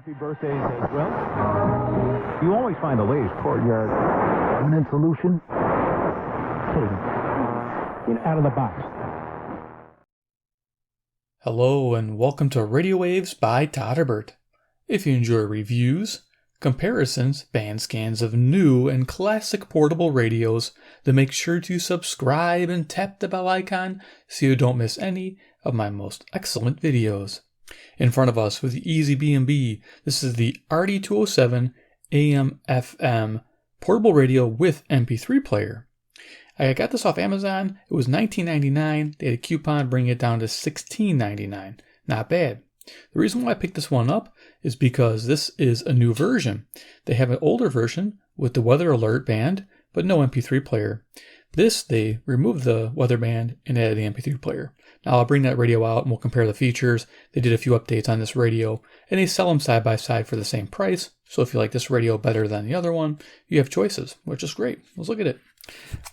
Happy birthdays as well. You always find the latest courtyard permanent solution. Out of the box. Hello and welcome to Radio Waves by todderbert. If you enjoy reviews, comparisons, band scans of new and classic portable radios, then make sure to subscribe and tap the bell icon so you don't miss any of my most excellent videos. In front of us with the EZBNB, this is the RD207 AM/FM portable radio with MP3 player. I got this off Amazon. It was $19.99. They had a coupon bringing it down to $16.99. Not bad. The reason why I picked this one up is because this is a new version. They have an older version with the weather alert band, but no MP3 player. This, they removed the weather band and added the MP3 player. Now I'll bring that radio out and we'll compare the features. They did a few updates on this radio and they sell them side by side for the same price. So if you like this radio better than the other one, you have choices, which is great. Let's look at it.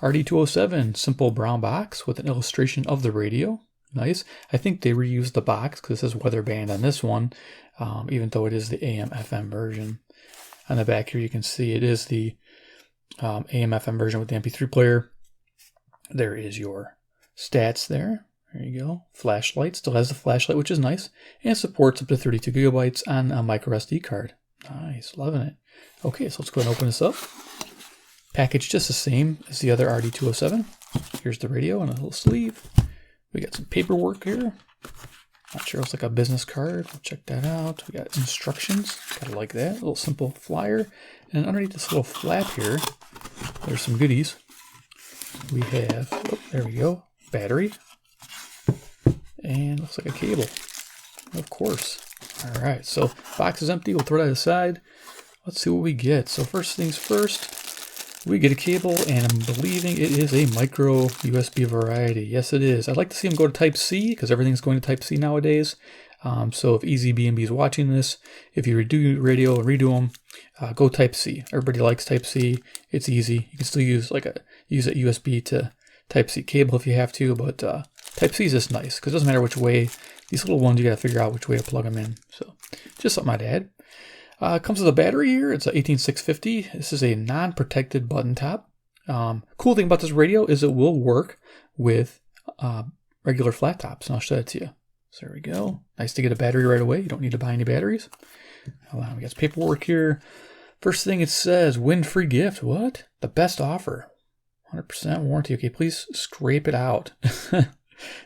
RD207, simple brown box with an illustration of the radio. Nice. I think they reused the box because it says weather band on this one, even though it is the AM/FM version. On the back here you can see it is the AM/FM version with the MP3 player. There is your stats there. There you go. Flashlight. Still has the flashlight, which is nice. And supports up to 32 gigabytes on a micro SD card. Nice. Loving it. Okay, so let's go ahead and open this up. Packaged just the same as the other RD207. Here's the radio and a little sleeve. We got some paperwork here. Not sure, it's like a business card. We'll check that out. We got instructions. Gotta like that. A little simple flyer. And underneath this little flap here, there's some goodies. We have, oh, there we go, battery. And looks like a cable. Of course. All right, so box is empty. We'll throw that aside. Let's see what we get. So first things first, we get a cable, and I'm believing it is a micro USB variety. Yes, it is. I'd like to see them go to Type-C because everything's going to Type-C nowadays. So if EZBNB is watching this, if you redo radio and redo them, go Type-C. Everybody likes Type-C. It's easy. You can still use use a USB to Type-C cable if you have to, but Type-C is just nice because it doesn't matter which way. These little ones, you got to figure out which way to plug them in. So just something I'd add. It comes with a battery here. It's a 18650. This is a non-protected button top. Cool thing about this radio is it will work with regular flat tops, and I'll show that to you. So there we go. Nice to get a battery right away. You don't need to buy any batteries. We got some paperwork here. First thing it says, win-free gift. What? The best offer. 100% warranty. Okay, please scrape it out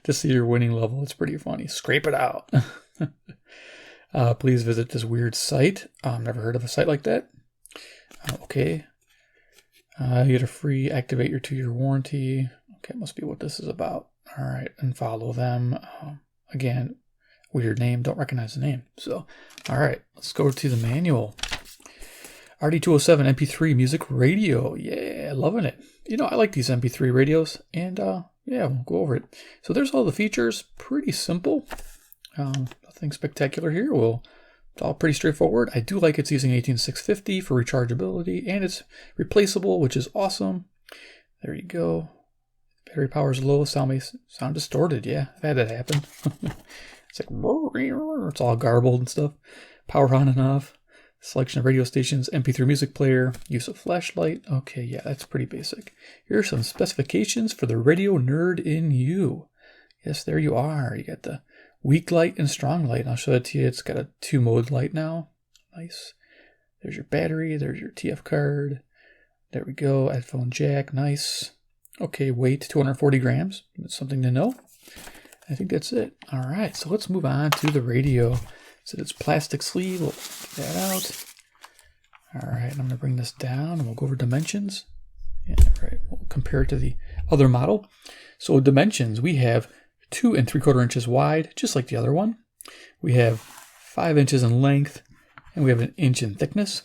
to see your winning level. It's pretty funny. Scrape it out. Please visit this weird site. Never heard of a site like that. Okay. You get a free activate your 2-year warranty. Okay, must be what this is about. All right, and follow them. Again, weird name. Don't recognize the name. So, all right, let's go to the manual. RD207 MP3 music radio. Yeah, loving it. You know, I like these MP3 radios, and yeah, we'll go over it. So there's all the features. Pretty simple. Nothing spectacular here. It's all pretty straightforward. I do like it's using 18650 for rechargeability, and it's replaceable, which is awesome. There you go. Battery power is low. Sound may sound distorted. Yeah, I've had that happen. It's like, it's all garbled and stuff. Power on and off. Selection of radio stations, MP3 music player, use of flashlight. Okay, yeah, that's pretty basic. Here are some specifications for the radio nerd in you. Yes, there you are. You got the weak light and strong light. I'll show that to you. It's got a 2-mode light now. Nice. There's your battery. There's your TF card. There we go. Headphone jack. Nice. Okay, weight 240 grams. That's something to know. I think that's it. All right, so let's move on to the radio. So it's plastic sleeve. We'll get that out. All right, I'm going to bring this down and we'll go over dimensions. Yeah, right. We'll compare it to the other model. So dimensions, we have 2 3/4 inches wide, just like the other one. We have 5 inches in length, and we have 1 inch in thickness.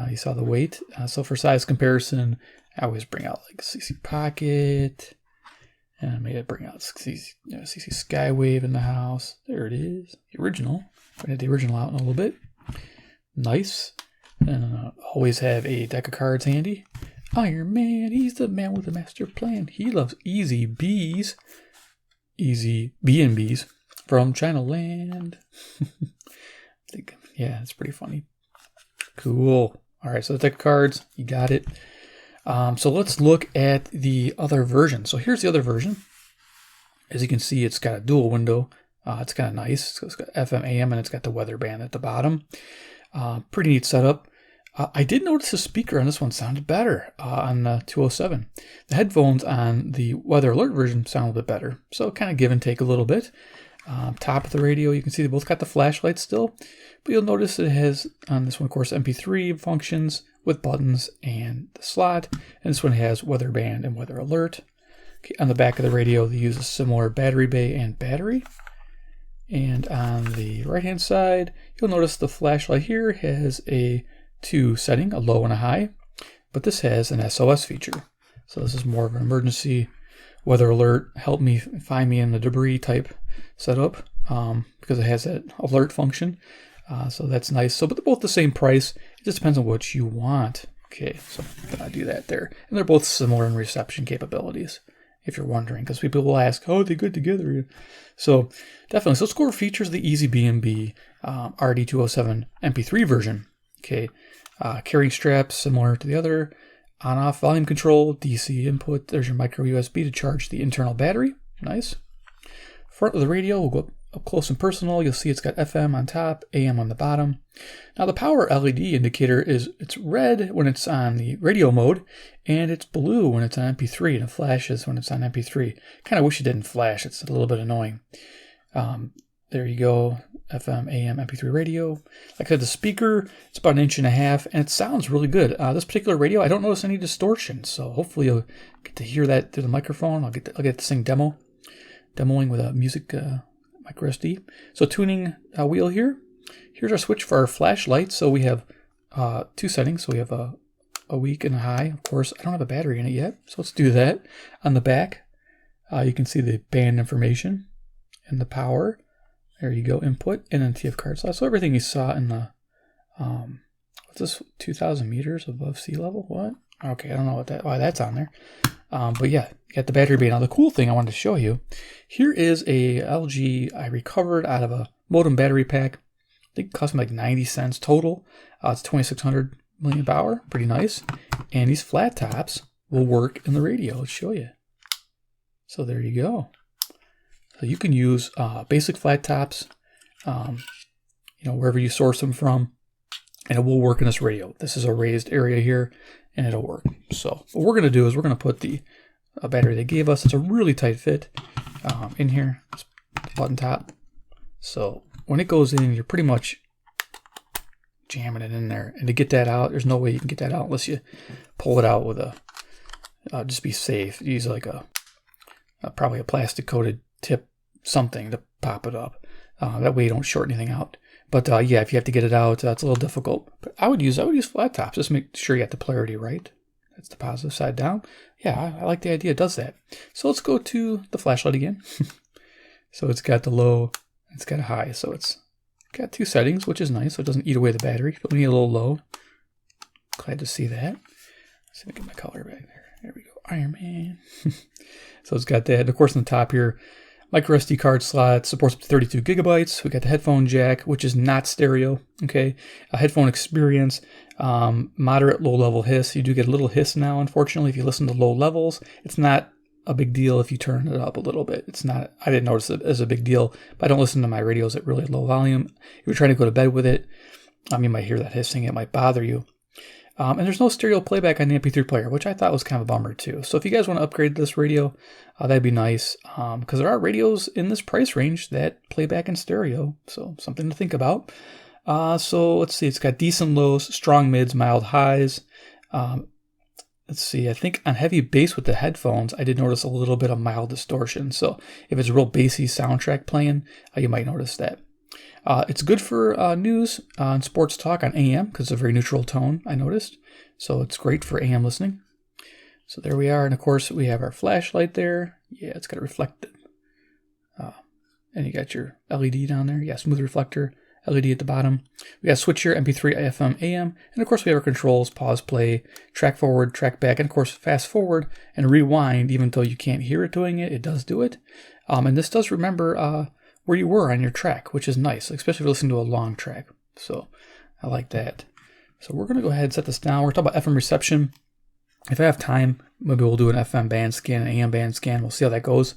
You saw the weight. So for size comparison, I always bring out like CC Pocket, and I may bring out CC Skywave in the house. There it is, the original. I'm going to get the original out in a little bit. Nice. And always have a deck of cards handy. Iron Man, he's the man with the master plan. He loves EZBs. EZBNBs from China Land. Yeah, it's pretty funny. Cool. All right, so the deck of cards, you got it. So let's look at the other version. So here's the other version. As you can see, it's got a dual window. It's kind of nice. It's got FM, AM, and it's got the weather band at the bottom. Pretty neat setup. I did notice the speaker on this one sounded better on the 207. The headphones on the weather alert version sound a little bit better. So kind of give and take a little bit. Top of the radio, you can see they both got the flashlight still. But you'll notice it has, on this one, of course, MP3 functions with buttons and the slot. And this one has weather band and weather alert. Okay, on the back of the radio, they use a similar battery bay and battery. And on the right-hand side, you'll notice the flashlight here has a 2 setting, a low and a high. But this has an SOS feature. So this is more of an emergency weather alert, help me find me in the debris type setup, because it has that alert function. So that's nice. So, but they're both the same price. It just depends on what you want. Okay, so I do that there. And they're both similar in reception capabilities, if you're wondering, because people will ask, oh, are they good together? So definitely. So let's go over features of the EZBNB RD207 MP3 version. Okay, carrying straps similar to the other. On-off volume control, DC input. There's your micro USB to charge the internal battery. Nice. Front of the radio, we'll go up close and personal. You'll see it's got FM on top, AM on the bottom. Now the power LED indicator it's red when it's on the radio mode, and it's blue when it's on MP3, and it flashes when it's on MP3. Kind of wish it didn't flash. It's a little bit annoying. There you go. FM, AM, MP3 radio. Like I said, the speaker, it's about 1.5 inches, and it sounds really good. This particular radio, I don't notice any distortion, so hopefully you'll get to hear that through the microphone. I'll get this thing demoing with a music micro SD. So tuning wheel here. Here's our switch for our flashlight. So we have 2 settings. So we have a weak and a high. Of course, I don't have a battery in it yet, so let's do that. On the back, you can see the band information and the power. There you go, input, and then TF card slot. So everything you saw in the, what's this, 2,000 meters above sea level? What? Okay, I don't know why that's on there. But yeah, you got the battery bay. Now the cool thing I wanted to show you, here is a LG I recovered out of a modem battery pack. I think it cost me like 90 cents total. It's 2,600 milliamp hour, pretty nice. And these flat tops will work in the radio. Let's show you. So there you go. So you can use basic flat tops, wherever you source them from, and it will work in this radio. This is a raised area here, and it'll work. So what we're going to do is we're going to put the battery they gave us. It's a really tight fit in here, button top. So when it goes in, you're pretty much jamming it in there. And to get that out, there's no way you can get that out unless you pull it out with just be safe. Use like probably a plastic coated tip something to pop it up. That way you don't short anything out. But yeah, if you have to get it out, it's a little difficult. But I would use flat tops. Just make sure you got the polarity right. That's the positive side down. Yeah, I like the idea. It does that. So let's go to the flashlight again. So it's got the low, it's got a high. So it's got 2 settings, which is nice. So it doesn't eat away the battery. But we need a little low. Glad to see that. Let's see if I get my color back there. There we go. Iron Man. So it's got that. And of course, on the top here, micro SD card slot, supports up to 32 gigabytes. We got the headphone jack, which is not stereo. Okay, a headphone experience, moderate low level hiss. You do get a little hiss now, unfortunately, if you listen to low levels. It's not a big deal if you turn it up a little bit. It's not. I didn't notice it as a big deal, but I don't listen to my radios at really low volume. If you're trying to go to bed with it, you might hear that hissing. It might bother you. And there's no stereo playback on the MP3 player, which I thought was kind of a bummer too. So if you guys want to upgrade this radio, that'd be nice. Because there are radios in this price range that play back in stereo. So something to think about. So let's see, it's got decent lows, strong mids, mild highs. Let's see, I think on heavy bass with the headphones, I did notice a little bit of mild distortion. So if it's a real bassy soundtrack playing, you might notice that. It's good for news and sports talk on AM because it's a very neutral tone, I noticed. So it's great for AM listening. So there we are. And of course, we have our flashlight there. Yeah, it's got a reflected. And you got your LED down there. Yeah, smooth reflector, LED at the bottom. We got switch here, MP3, FM, AM. And of course, we have our controls, pause, play, track forward, track back, and of course, fast forward and rewind. Even though you can't hear it doing it, it does do it. And this does remember where you were on your track, which is nice, especially if you're listening to a long track. So I like that. So we're going to go ahead and set this down. We're talking about FM reception. If I have time, maybe we'll do an FM band scan, an AM band scan. We'll see how that goes.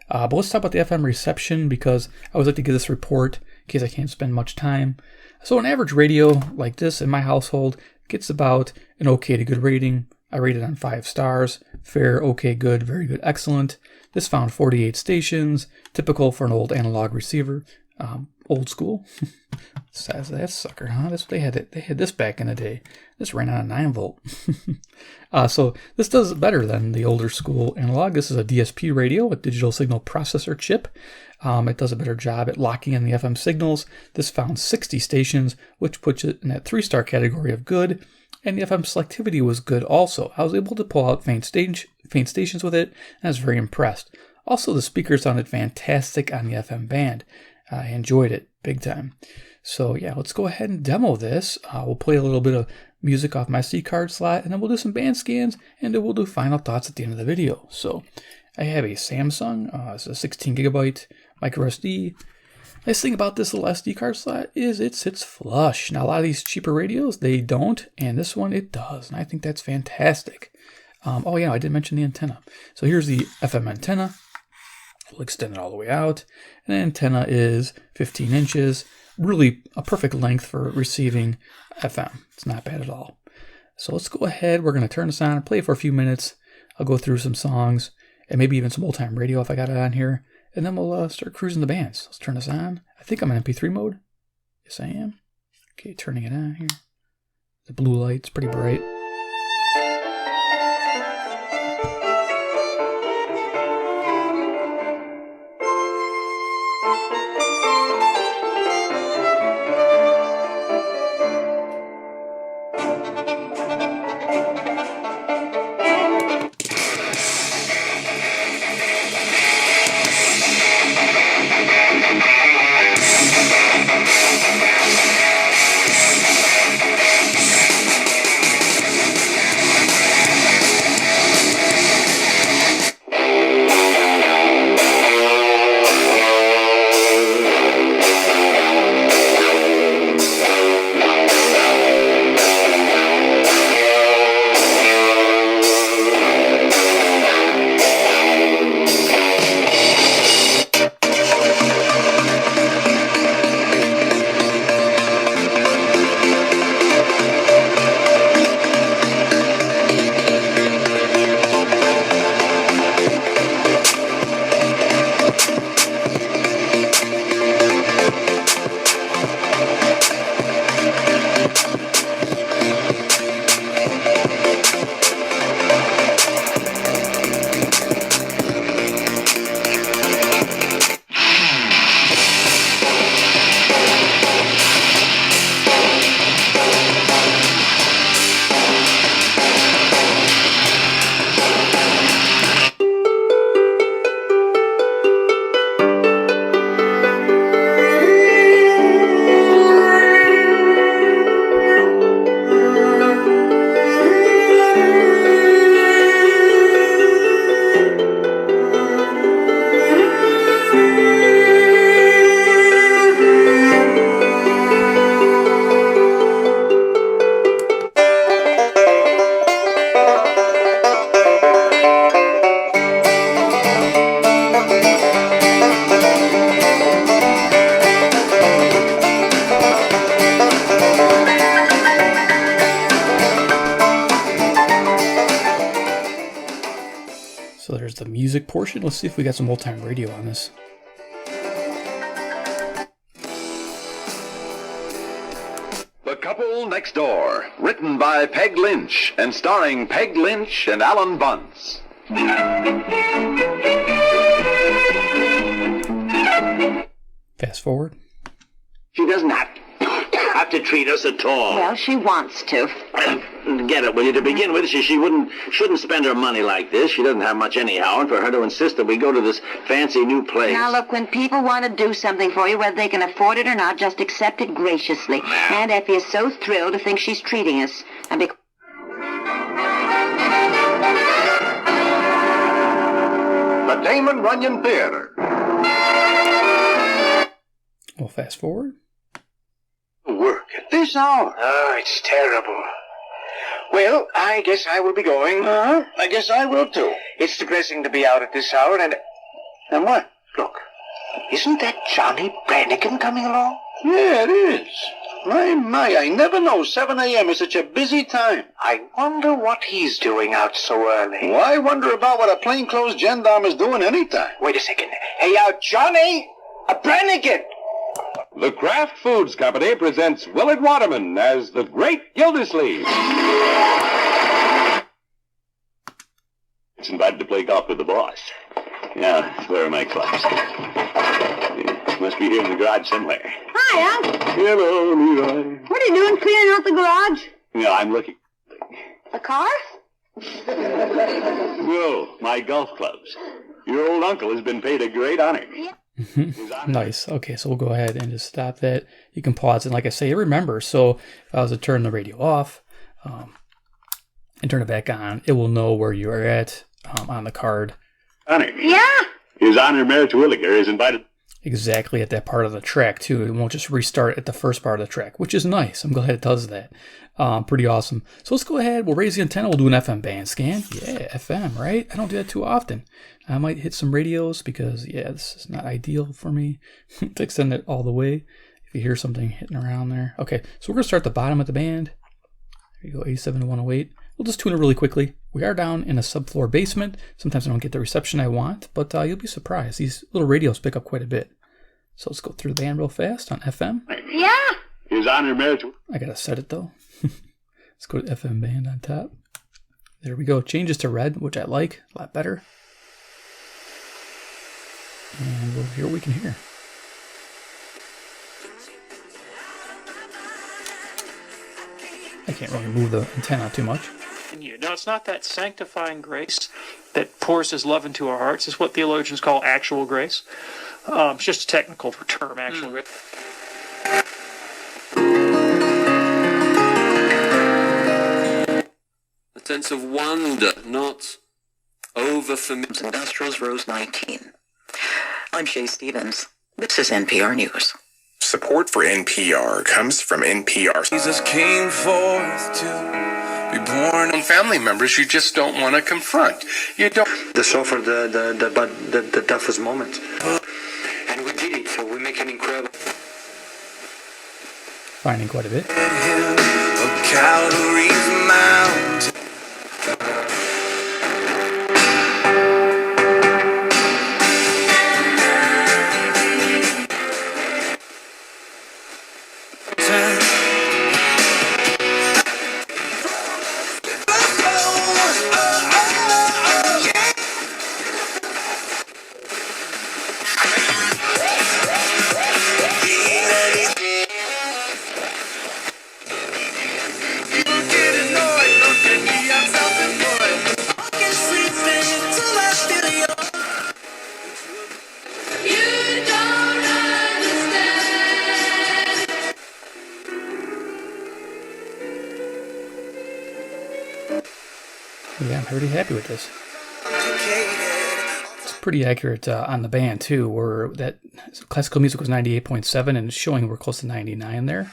But let's talk about the FM reception because I always like to give this report in case I can't spend much time. So an average radio like this in my household gets about an okay to good rating. I rate it on 5 stars. Fair, okay, good, very good, excellent. This found 48 stations, typical for an old analog receiver. Old school. Says that sucker, huh? They had this back in the day. This ran on a 9-volt. So this does better than the older school analog. This is a DSP radio, a digital signal processor chip. It does a better job at locking in the FM signals. This found 60 stations, which puts it in that 3-star category of good. And the FM selectivity was good also. I was able to pull out faint stations with it, and I was very impressed. Also, the speakers sounded fantastic on the FM band. I enjoyed it big time. So yeah, let's go ahead and demo this. We'll play a little bit of music off my C card slot, and then we'll do some band scans, and then we'll do final thoughts at the end of the video. So I have a Samsung. It's a 16 gigabyte micro SD. Nice thing about this little SD card slot is it sits flush. Now a lot of these cheaper radios, they don't, and this one it does, and I think that's fantastic. Oh yeah, I did mention the antenna. So here's the FM antenna. We'll extend it all the way out. And the antenna is 15 inches. Really a perfect length for receiving FM. It's not bad at all. So let's go ahead. We're going to turn this on and play it for a few minutes. I'll go through some songs and maybe even some old-time radio if I got it on here. And then we'll start cruising the bands. Let's turn this on. I think I'm in MP3 mode. Yes, I am. Okay, turning it on here. The blue light's pretty bright. So there's the music portion. Let's see if we got some old-time radio on this. The Couple Next Door, written by Peg Lynch and starring Peg Lynch and Alan Bunce. Fast forward. She doesn't have to treat us at all. Well, she wants to. Get it, will you? To begin with, she shouldn't spend her money like this. She doesn't have much anyhow, and for her to insist that we go to this fancy new place. Now, look, when people want to do something for you, whether they can afford it or not, just accept it graciously. And Effie is so thrilled to think she's treating us. And the Damon Runyon Theater. We'll fast forward. work at this hour. Oh, it's terrible. Well, I guess I will be going. I guess I will too. It's depressing to be out at this hour, and what? look, isn't that Johnny Brannigan coming along? Yeah, it is. My, I never know 7 a.m. is such a busy time. I wonder what he's doing out so early. Well, I wonder about what a plainclothes gendarme is doing anytime. Wait a second. Hey, Johnny! A Brannigan! The Kraft Foods Company presents Willard Waterman as the Great Gildersleeve. It's invited to play golf with the boss. Yeah, where are my clubs? Must be here in the garage somewhere. Hi, Unc. Hello, Leroy. What are you doing cleaning out the garage? No, I'm looking. A car? Whoa, my golf clubs. Your old uncle has been paid a great honor. Nice. Okay, so we'll go ahead and just stop that. You can pause it. Like I say, remember, so if I was to turn the radio off and turn it back on, it will know where you are at on the card. Honor. Yeah. His Honor Mayor Terwilliger is invited. Exactly at that part of the track, too. It won't just restart at the first part of the track, which is nice. I'm glad it does that. Pretty awesome. So let's go ahead. We'll raise the antenna. We'll do an FM band scan. Yeah, FM, right? I don't do that too often. I might hit some radios because, yeah, this is not ideal for me to extend it all the way. If you hear something hitting around there. Okay, so we're going to start at the bottom of the band. There you go, 87 to 108. We'll just tune it really quickly. We are down in a subfloor basement. Sometimes I don't get the reception I want, but you'll be surprised. These little radios pick up quite a bit. So let's go through the band real fast on FM. Yeah. His Honor Mayor. I gotta set it though. Let's go to FM band on top. There we go. Changes to red, which I like a lot better. And we'll hear what we can hear. I can't really move the antenna too much. No, it's not that sanctifying grace that pours his love into our hearts. It's what theologians call actual grace. It's just a technical term, actual grace. A sense of wonder, not over-familiar. Industrials Rose 19. I'm Shay Stevens. This is NPR News. Support for NPR comes from NPR. Jesus came forth to be born. On family members you just don't want to confront. You don't. They suffer the toughest moment. And we did it, so we make an incredible. Finding quite a bit. A Calvary's mountain. Yeah, I'm pretty happy with this. It's pretty accurate on the band too, where that classical music was 98.7 and it's showing we're close to 99 there.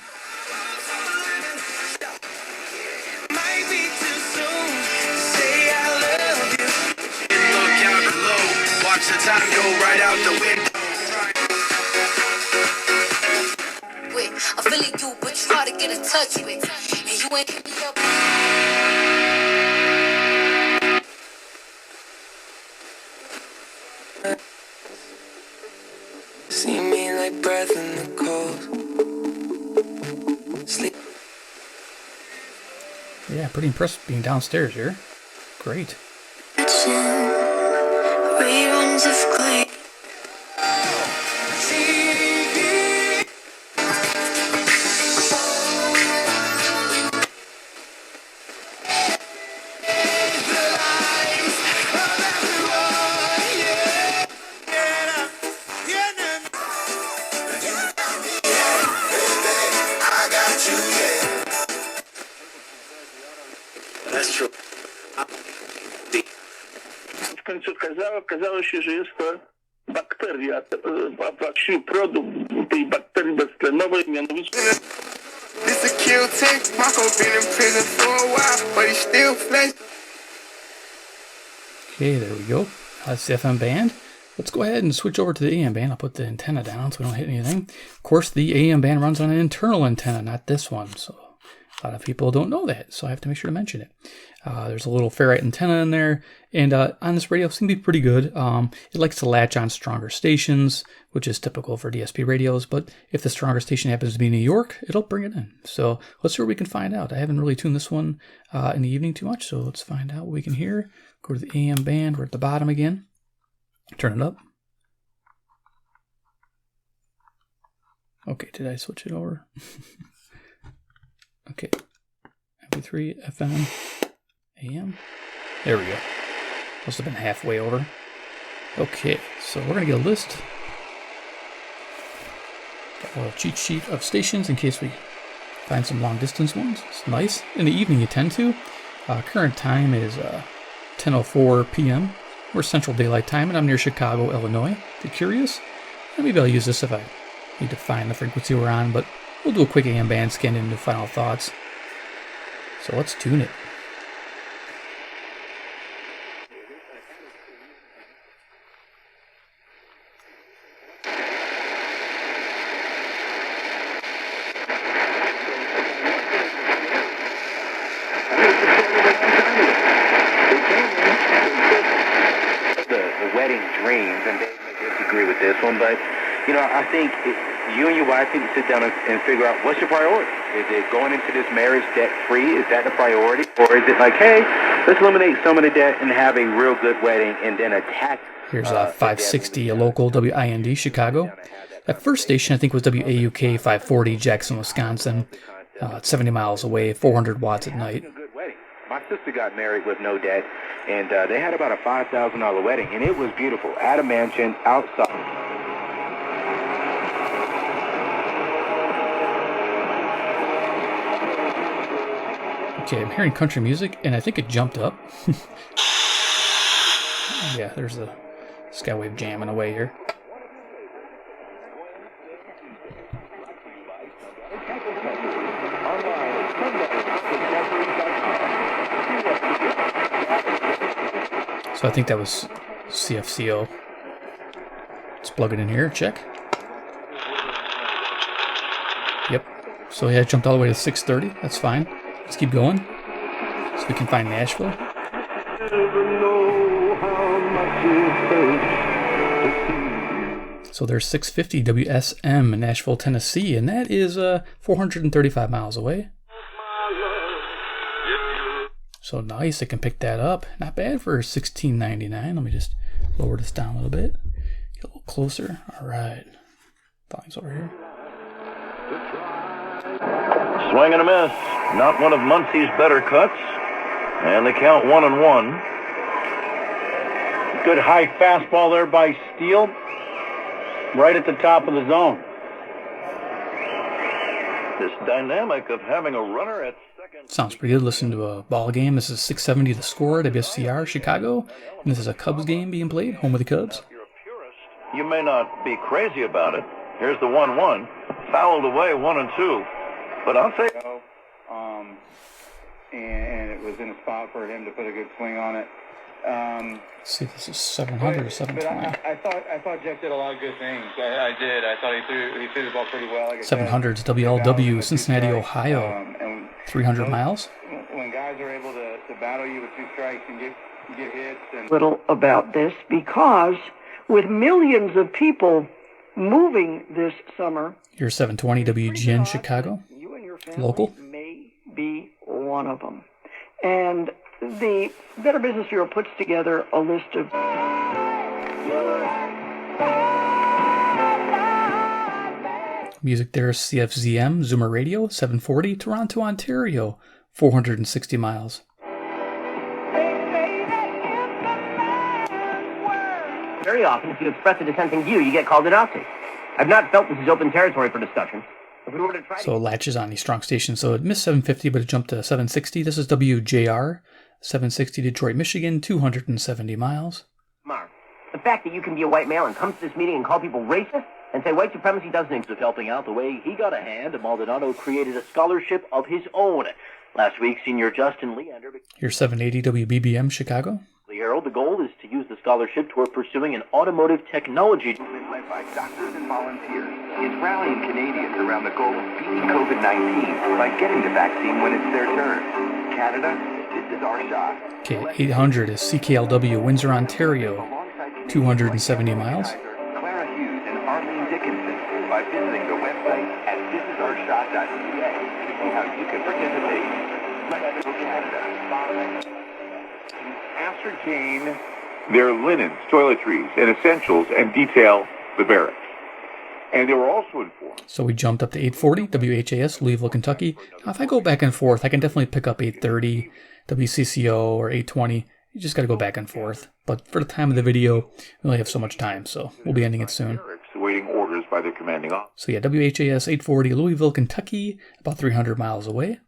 Watch the time go right out the window. Wait, I'm feeling you, but you hard to get in touch with. And you ain't hit me up. See me like breath in the cold. Sleep. Yeah, pretty impressed being downstairs here. Great. Reruns of Glee. W końcu okazało się, że jest to bakteria, właściwie produkt tej bakterii beztlenowej, mianowicie This a kill tank. Marco been in prison for a while, but he's still flex. Okay, there we go. That's the FM band. Let's go ahead and switch over to the AM band. I'll put the antenna down so we don't hit anything. Of course, the AM band runs on an internal antenna, not this one. So a lot of people don't know that, so I have to make sure to mention it. There's a little ferrite antenna in there, and on this radio, it's going to be pretty good. It likes to latch on stronger stations, which is typical for DSP radios, but if the stronger station happens to be New York, it'll bring it in. So let's see what we can find out. I haven't really tuned this one in the evening too much, so let's find out what we can hear. Go to the AM band. We're at the bottom again. Turn it up. Okay, did I switch it over? Okay. MP3, FM, AM. There we go. Must have been halfway over. Okay, so we're going to get a list. Got a little cheat sheet of stations in case we find some long distance ones. It's nice. In the evening you tend to. Current time is 10:04 p.m. We're Central Daylight Time, and I'm near Chicago, Illinois. If you're curious, maybe I'll use this if I need to find the frequency we're on, but we'll do a quick AM band scan into final thoughts. So let's tune it. But, you know, I think you and your wife need to sit down and figure out what's your priority. Is it going into this marriage debt-free? Is that the priority? Or is it like, hey, let's eliminate some of the debt and have a real good wedding and then attack? Here's 560, a local WIND, Chicago. That first station, I think, was WAUK 540, Jackson, Wisconsin. It's 70 miles away, 400 watts at night. My sister got married with no debt, and they had about a $5,000 wedding, and it was beautiful. At a mansion, outside. Okay, I'm hearing country music, and I think it jumped up. Yeah, there's the Skywave jamming away here. So I think that was CFCO. Let's plug it in here, check. Yep. So yeah, it jumped all the way to 630. That's fine. Let's keep going. So we can find Nashville. So there's 650 WSM in Nashville, Tennessee, and that is 435 miles away. So nice, it can pick that up. Not bad for $16.99. Let me just lower this down a little bit. Get a little closer. All right. Volume's over here. Swing and a miss. Not one of Muncie's better cuts. And they count 1-1. Good high fastball there by Steele. Right at the top of the zone. This dynamic of having a runner at second. Sounds pretty good. Listen to a ball game. This is 670 the score, WSCR, Chicago. And this is a Cubs game being played, home of the Cubs. You may not be crazy about it. Here's the 1-1. Fouled away, 1-2. But I'll say... And it was in a spot for him to put a good swing on it. Let's see if this is 700 or 720. I thought Jeff did a lot of good things. I did. I thought he threw the ball pretty well. Like 700's WLW, Cincinnati, Ohio. 300 miles. When guys are able to battle you with two strikes and get hits. And little about this because with millions of people moving this summer. Here's 720 WGN Chicago. Local. May be one of them. And the Better Business Bureau puts together a list of music there is CFZM, Zoomer Radio, 740, Toronto, Ontario, 460 miles. Very often, if you express a dissenting view, you get called a Nazi. I've not felt this is open territory for discussion. If we were to try so it latches on these strong stations. So it missed 750, but it jumped to 760. This is WJR, 760 Detroit, Michigan, 270 miles. Mark, the fact that you can be a white male and come to this meeting and call people racist, and say white supremacy doesn't exist. Helping out the way he got a hand, Maldonado created a scholarship of his own. Last week, senior Justin Leander... Here's 780 WBBM Chicago. The Herald, the goal is to use the scholarship toward pursuing an automotive technology. Led by doctors and volunteers, is rallying Canadians around the goal of beating COVID-19 by getting the vaccine when it's their turn. Canada, this is our shot. Okay, 800 is CKLW, Windsor, Ontario, 270 miles. Clara Hughes and Arlene Dickinson by visiting the website at thisisOurShot.ca to see how you can participate. Let's go Canada. Ascertain their linens, toiletries, and essentials and detail the barracks. And they were also informed. So we jumped up to 840, WHAS, Louisville, Kentucky. Now, if I go back and forth, I can definitely pick up 830, WCCO, or 820. You just got to go back and forth. But for the time of the video, we only have so much time, so we'll be ending it soon. Awaiting orders by their commanding officer. So yeah, WHAS 840, Louisville, Kentucky, about 300 miles away.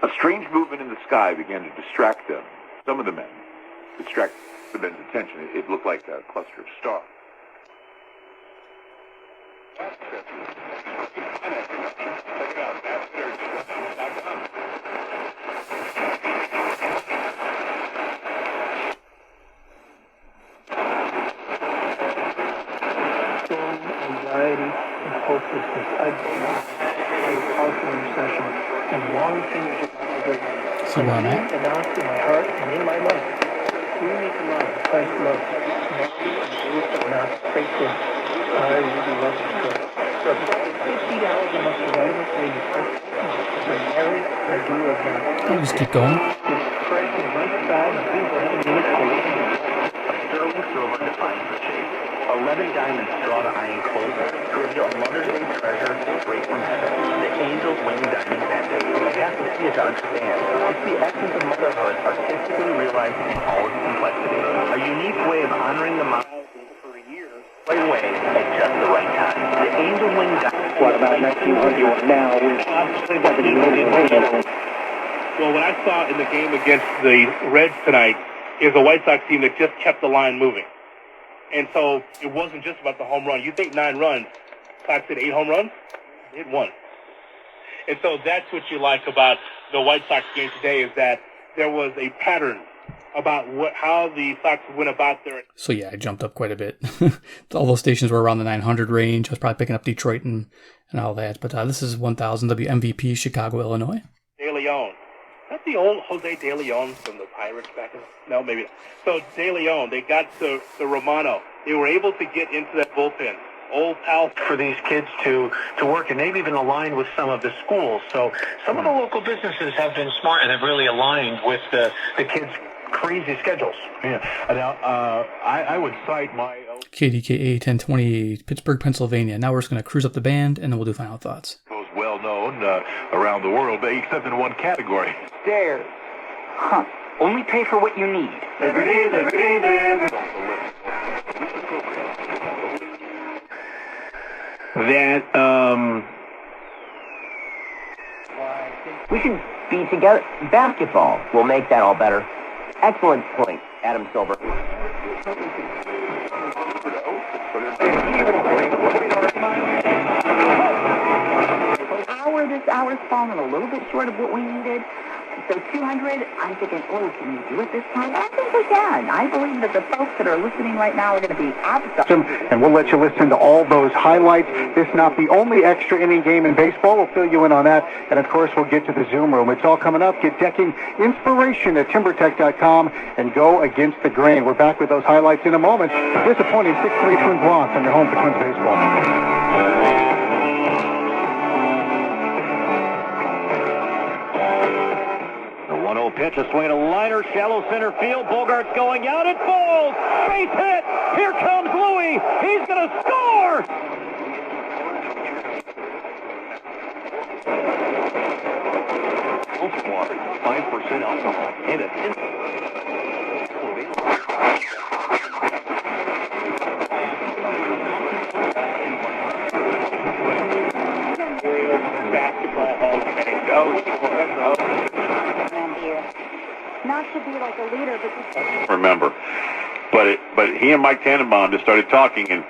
A strange movement in the sky began to distract them. Some of the men distract the men's attention. It looked like a cluster of stars. Anxiety and hopelessness. I partial recession and long fingers So where I'm at? announced in my heart and in my life. We need to love Christ loves. Not faithful. I really love you. For $50 a month to write a lady. I'm married. I do love God. I'll just keep going. Christ on the right side and people having me A sterling silver defines the shape. 11 diamonds draw the iron closer to reveal a Mother's Day treasure straight from heaven. The angel's wing diamond pendant. You have to see it to understand. It's the essence of motherhood artistically realized in all its complexity. A unique way of honoring the mother for a year. Right away at just the right time. The angel wing diamond. What about 1900 now? Well, what I saw in the game against the Reds tonight is a White Sox team that just kept the line moving. And so it wasn't just about the home run. You think 9 runs. Sox hit 8 home runs? They hit 1. And so that's what you like about the White Sox game today is that there was a pattern about how the Sox went about their... So yeah, I jumped up quite a bit. All those stations were around the 900 range. I was probably picking up Detroit and all that. But this is 1000 WMVP, Chicago, Illinois. De Leon. That's the old Jose De Leon from the Pirates back in... No, maybe not. So De Leon, they got the Romano. They were able to get into that bullpen. Old pal for these kids to work, and they've even aligned with some of the schools. So some of the local businesses have been smart and have really aligned with the kids' crazy schedules. Yeah. Now, I would cite my... KDKA 1020, Pittsburgh, Pennsylvania. Now we're just going to cruise up the band, and then we'll do final thoughts. Well known around the world, except in one category. There. Huh. Only pay for what you need. That, We should be together. Basketball will make that all better. Excellent point, Adam Silver. This hour's fallen a little bit short of what we needed. So 200, I'm thinking, oh, can we do it this time? I think we can. I believe that the folks that are listening right now are going to be absolutely... and we'll let you listen to all those highlights. This not the only extra inning game in baseball. We'll fill you in on that. And, of course, we'll get to the Zoom room. It's all coming up. Get decking inspiration at timbertech.com and go against the grain. We're back with those highlights in a moment. Disappointing 6-3 Twins loss on your home for Twins baseball. Pitch, a swing, a liner, shallow center field. Bogart's going out. It falls. Base hit. Here comes Louie. He's going to score. Water, 5% alcohol, and it. Basketball Hall of Fame. Not to be like a leader, but Remember, but he and Mike Tannenbaum just started talking, and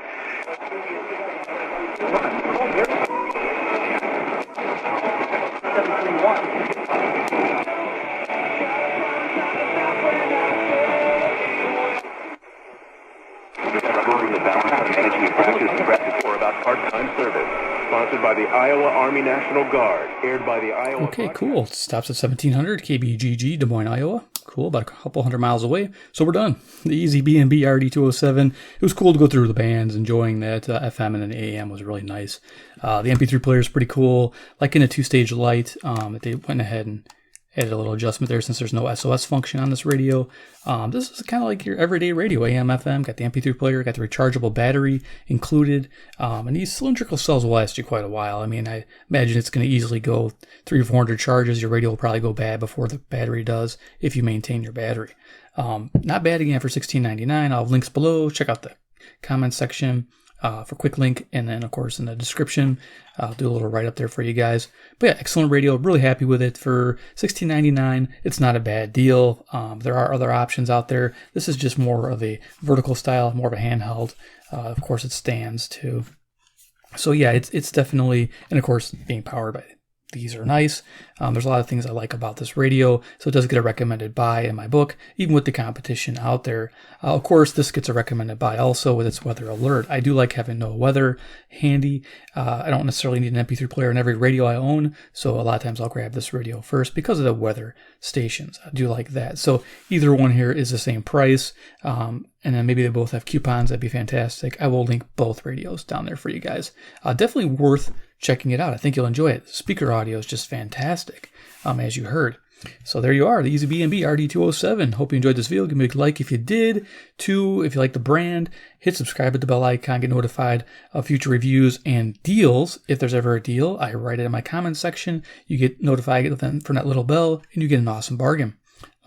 Sponsored by the Iowa Army National Guard, aired by the Iowa. Okay, cool. Stops at 1700 KBGG, Des Moines, Iowa. Cool, about a couple hundred miles away. So we're done. The EZBNB RD207. It was cool to go through the bands, enjoying that. FM and then AM was really nice. The MP3 player is pretty cool. Like in a two-stage light, they went ahead and added a little adjustment there since there's no SOS function on this radio. This is kind of like your everyday radio, AM, FM. Got the MP3 player, got the rechargeable battery included. And these cylindrical cells will last you quite a while. I mean, I imagine it's going to easily go 300 or 400 charges. Your radio will probably go bad before the battery does if you maintain your battery. Not bad again for $16.99. I'll have links below. Check out the comment section for quick link, and then of course in the description I'll do a little write up there for you guys. But yeah, excellent radio, really happy with it. For $16.99 it's not a bad deal. There are other options out there. This is just more of a vertical style, more of a handheld. Of course it stands too, so yeah, it's definitely, and of course being powered by these are nice. There's a lot of things I like about this radio, so it does get a recommended buy in my book, even with the competition out there. Of course, this gets a recommended buy also with its weather alert. I do like having no weather handy. I don't necessarily need an MP3 player in every radio I own, so a lot of times I'll grab this radio first because of the weather stations. I do like that. So either one here is the same price, and then maybe they both have coupons. That'd be fantastic. I will link both radios down there for you guys. Definitely worth checking it out. I think you'll enjoy it. Speaker audio is just fantastic, as you heard. So there you are, the EZBNB RD207. Hope you enjoyed this video. Give me a like if you did. 2, if you like the brand, hit subscribe with the bell icon. Get notified of future reviews and deals. If there's ever a deal, I write it in my comment section. You get notified from that little bell, and you get an awesome bargain.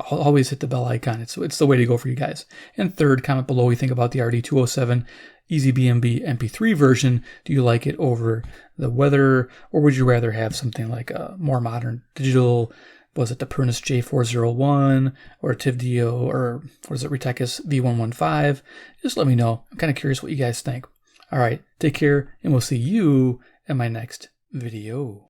Always hit the bell icon. It's the way to go for you guys. And 3rd, comment below what you think about the RD207 EZBNB MP3 version. Do you like it over the weather, or would you rather have something like a more modern digital? Was it the Prunus J401 or Tivdio, or what is it, Retekis V115? Just let me know. I'm kind of curious what you guys think. All right, take care, and we'll see you in my next video.